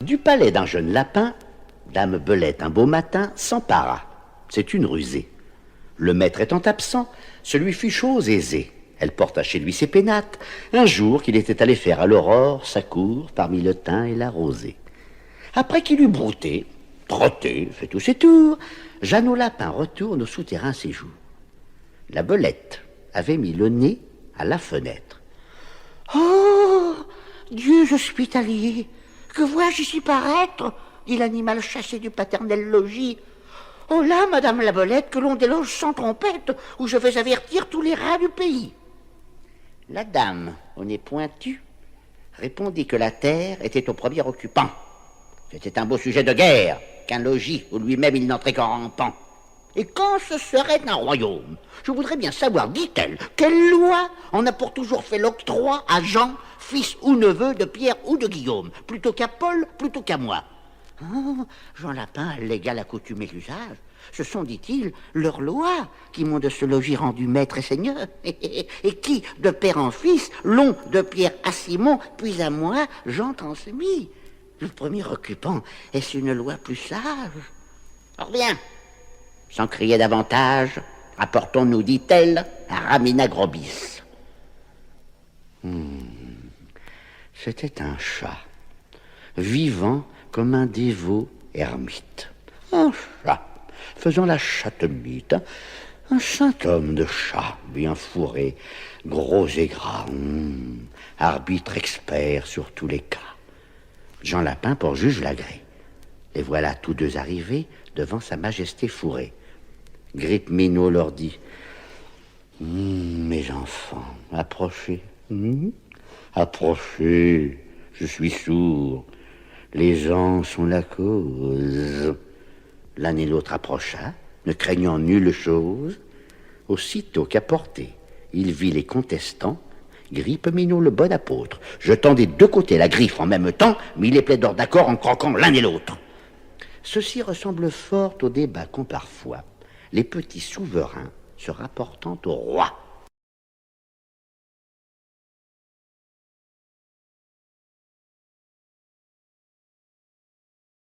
Du palais d'un jeune lapin, dame Belette un beau matin s'empara. C'est une rusée. Le maître étant absent, ce lui fut chose aisée. Elle porta chez lui ses pénates, un jour qu'il était allé faire à l'aurore sa cour parmi le thym et la rosée. Après qu'il eut brouté, trotté, fait tous ses tours, Jeannot Lapin retourne au souterrain séjour. La Belette avait mis le nez à la fenêtre. Oh, Dieu hospitalier, que vois-je ici paraître, dit l'animal chassé du paternel logis. Oh là, madame la Belette, que l'on déloge sans trompette, où je vais avertir tous les rats du pays. La dame, au nez pointu, répondit que la terre était au premier occupant. C'était un beau sujet de guerre, qu'un logis où lui-même il n'entrait qu'en rampant. Et quand ce serait un royaume, je voudrais bien savoir, dit-elle, quelle loi en a pour toujours fait l'octroi à Jean, fils ou neveu de Pierre ou de Guillaume, plutôt qu'à Paul, plutôt qu'à moi. Oh, Jean Lapin allégua la coutume et l'usage. Ce sont, dit-il, leurs lois qui m'ont de ce logis rendu maître et seigneur, et qui, de père en fils, l'ont de Pierre à Simon, puis à moi, Jean transmis. Le premier occupant, est-ce une loi plus sage? Or bien, sans crier davantage, apportons-nous, dit-elle, à Ramina Grobis. C'était un chat, vivant comme un dévot ermite. Un chat, faisant la chatte-mythe, un saint homme de chat, bien fourré, gros et gras, arbitre expert sur tous les cas. Jean Lapin pour juge l'agré. Les voilà tous deux arrivés devant sa majesté fourrée. Grippe-Minot leur dit: mes enfants, approchez, approchez, je suis sourd, les gens sont la cause. L'un et l'autre approcha, ne craignant nulle chose. Aussitôt qu'à portée, il vit les contestants, Grippe-Minot le bon apôtre, jetant des deux côtés la griffe en même temps, mit les plaideurs d'accord en croquant l'un et l'autre. Ceci ressemble fort au débat qu'ont parfois les petits souverains se rapportant au roi.